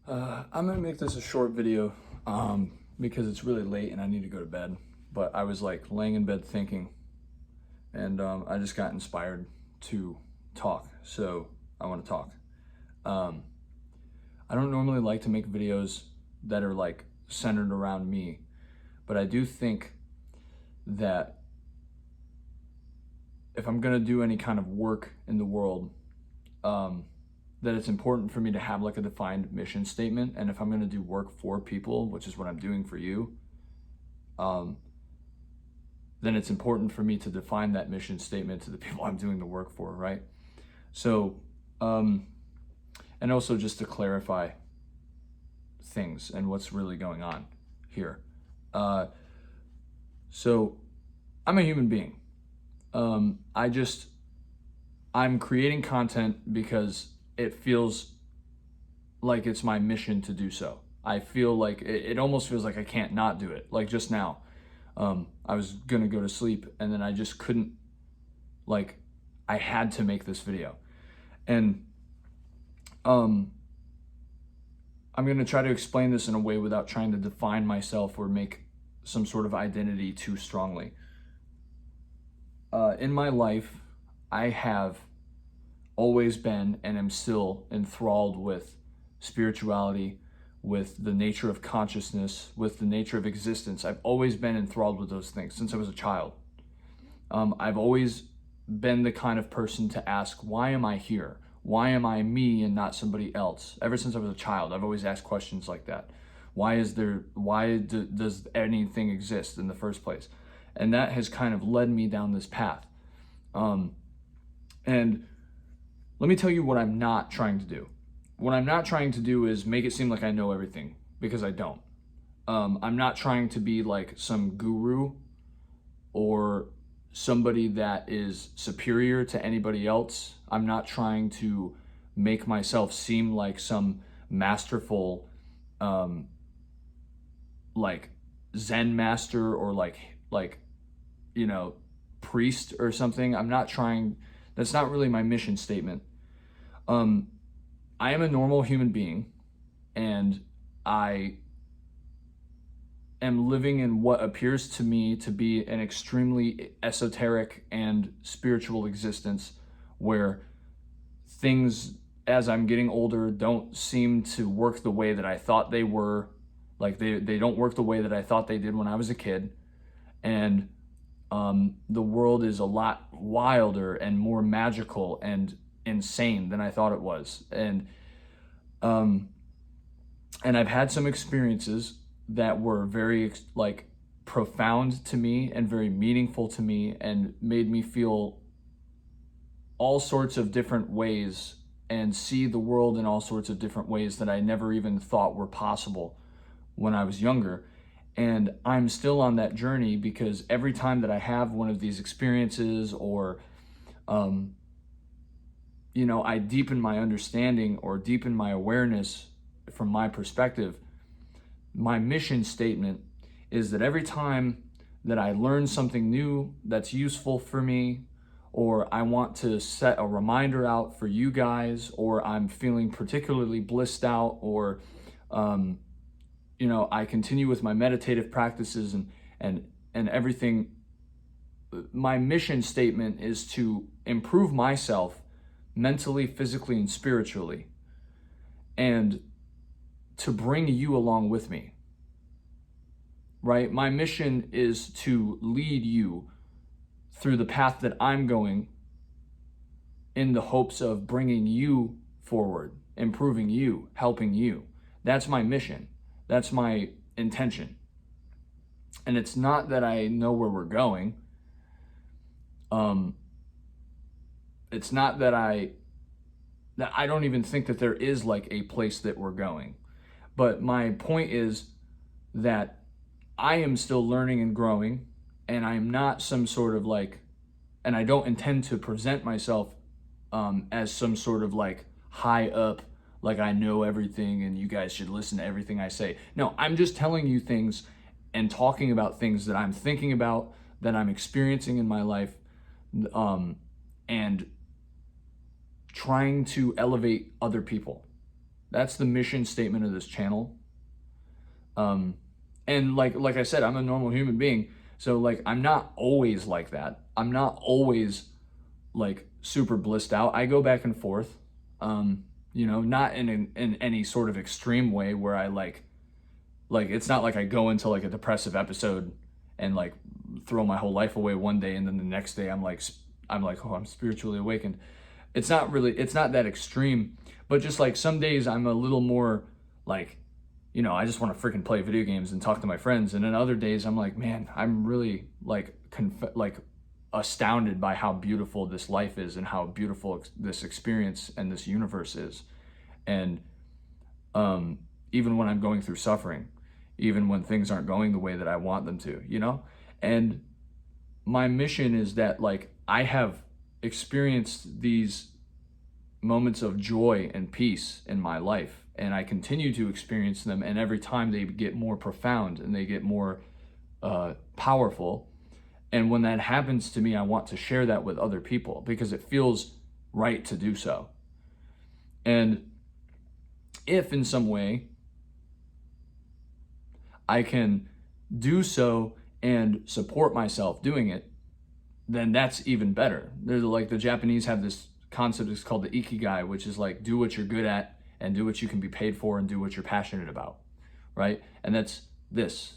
I'm gonna make this a short video because it's really late and I need to go to bed. But I was like laying in bed thinking, and I just got inspired to talk. So I want to talk. Um, I don't normally like to make videos that are like centered around me, but I do think that if I'm gonna do any kind of work in the world, um, that it's important for me to have like a defined mission statement. And if I'm gonna do work for people, which is what I'm doing for you, um, then it's important for me to define that mission statement to the people I'm doing the work for, right? So, and also just to clarify things and what's really going on here. Uh, so I'm a human being. I'm creating content because it feels like it's my mission to do so. I feel like it almost feels like I can't not do it. Like just now, I was gonna go to sleep and then I just couldn't, like, I had to make this video. And I'm gonna try to explain this in a way without trying to define myself or make some sort of identity too strongly. In my life, I have always been and am still enthralled with spirituality, with the nature of consciousness, with the nature of existence. I've always been enthralled with those things since I was a child. I've always been the kind of person to ask, why am I here? Why am I me and not somebody else? Ever since I was a child, I've always asked questions like that. Does anything exist in the first place? And that has kind of led me down this path. And let me tell you what I'm not trying to do. What I'm not trying to do is make it seem like I know everything, because I don't. I'm not trying to be like some guru or somebody that is superior to anybody else. I'm not trying to make myself seem like some masterful, like Zen master or like, priest or something. I'm not trying, that's not really my mission statement. I am a normal human being and I am living in what appears to me to be an extremely esoteric and spiritual existence where things as I'm getting older don't seem to work the way that I thought they were. Like they don't work the way that I thought they did when I was a kid. And the world is a lot wilder and more magical and insane than I thought it was. And I've had some experiences that were very like profound to me and very meaningful to me and made me feel all sorts of different ways and see the world in all sorts of different ways that I never even thought were possible when I was younger. And I'm still on that journey because every time that I have one of these experiences or, I deepen my understanding or deepen my awareness from my perspective, my mission statement is that every time that I learn something new that's useful for me, or I want to set a reminder out for you guys, or I'm feeling particularly blissed out, or I continue with my meditative practices and everything. My mission statement is to improve myself mentally, physically, and spiritually, and to bring you along with me, right? My mission is to lead you through the path that I'm going in the hopes of bringing you forward, improving you, helping you. That's my mission. That's my intention. And it's not that I know where we're going. It's not that I don't even think that there is like a place that we're going. But my point is that I am still learning and growing, and I'm not some sort of like, and I don't intend to present myself as some sort of like high up, like I know everything and you guys should listen to everything I say. No, I'm just telling you things and talking about things that I'm thinking about, that I'm experiencing in my life, and trying to elevate other people. That's the mission statement of this channel. And like I said, I'm a normal human being. So like, I'm not always like that. I'm not always like super blissed out. I go back and forth. Not in any sort of extreme way where I like it's not like I go into like a depressive episode and like throw my whole life away one day and then the next day I'm like, oh, I'm spiritually awakened. It's not that extreme, but just like some days I'm a little more like, I just want to freaking play video games and talk to my friends. And then other days I'm like, man, I'm really like astounded by how beautiful this life is and how beautiful this experience and this universe is. And even when I'm going through suffering, even when things aren't going the way that I want them to, and my mission is that like I have experienced these moments of joy and peace in my life, and I continue to experience them, and every time they get more profound and they get more powerful. And when that happens to me, I want to share that with other people because it feels right to do so. And if in some way I can do so and support myself doing it, then that's even better. There's like the Japanese have this concept, it's called the ikigai, which is like do what you're good at and do what you can be paid for and do what you're passionate about, right? And that's this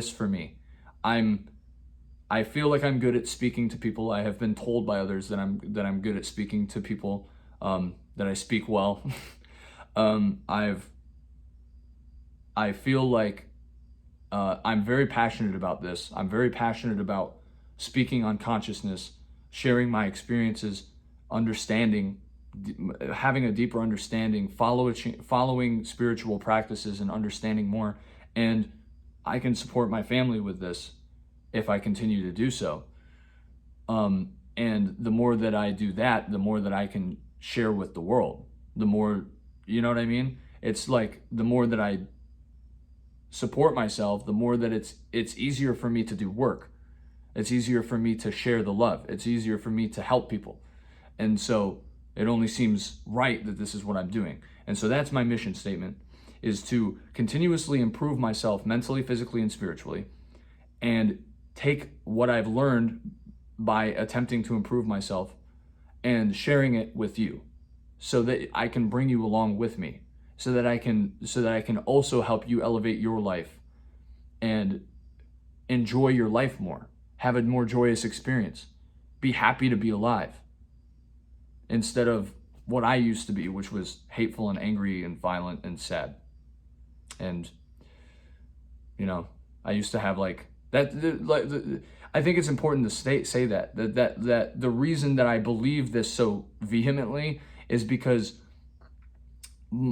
for me. I feel like I'm good at speaking to people. I have been told by others that I'm good at speaking to people, that I speak well. I feel like I'm very passionate about this. I'm very passionate about speaking on consciousness, sharing my experiences, understanding, having a deeper understanding, following spiritual practices and understanding more. And I can support my family with this if I continue to do so. And the more that I do that, the more that I can share with the world. The more, you know what I mean? It's like the more that I support myself, the more that it's easier for me to do work. It's easier for me to share the love. It's easier for me to help people. And so it only seems right that this is what I'm doing. And so that's my mission statement, is to continuously improve myself mentally, physically, and spiritually, and take what I've learned by attempting to improve myself and sharing it with you so that I can bring you along with me, so that I can also help you elevate your life and enjoy your life more, have a more joyous experience, be happy to be alive, instead of what I used to be, which was hateful and angry and violent and sad. And I used to have like that. I think it's important to say that the reason that I believe this so vehemently is because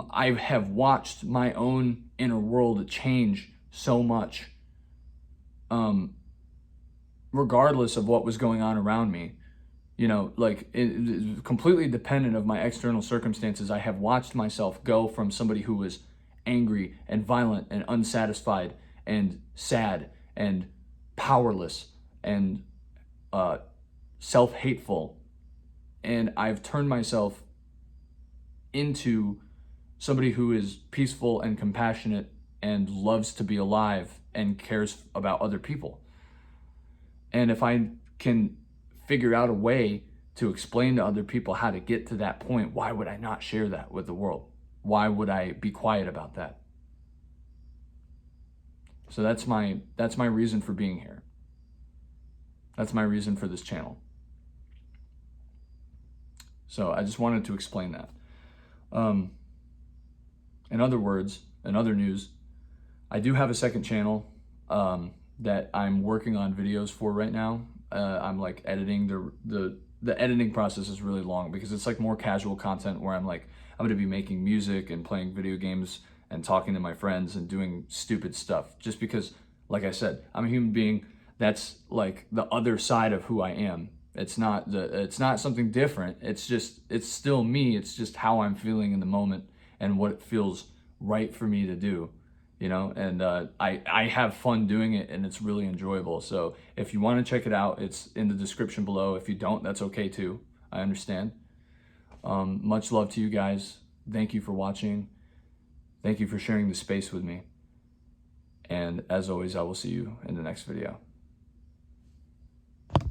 I have watched my own inner world change so much, regardless of what was going on around me. Completely dependent of my external circumstances, I have watched myself go from somebody who was angry and violent and unsatisfied and sad and powerless and self-hateful. And I've turned myself into somebody who is peaceful and compassionate and loves to be alive and cares about other people. And if I can figure out a way to explain to other people how to get to that point, why would I not share that with the world? Why would I be quiet about that? So that's my reason for being here. That's my reason for this channel. So I just wanted to explain that. In other words, in other news, I do have a second channel that I'm working on videos for right now. I'm like editing. The editing process is really long because it's like more casual content where I'm going to be making music and playing video games and talking to my friends and doing stupid stuff, just because, like I said, I'm a human being. That's like the other side of who I am. It's not something different. It's still me. It's just how I'm feeling in the moment and what it feels right for me to do, and I have fun doing it, and it's really enjoyable. So if you want to check it out, it's in the description below. If you don't, that's okay too. I understand. Much love to you guys. Thank you for watching. Thank you for sharing the space with me. And as always, I will see you in the next video.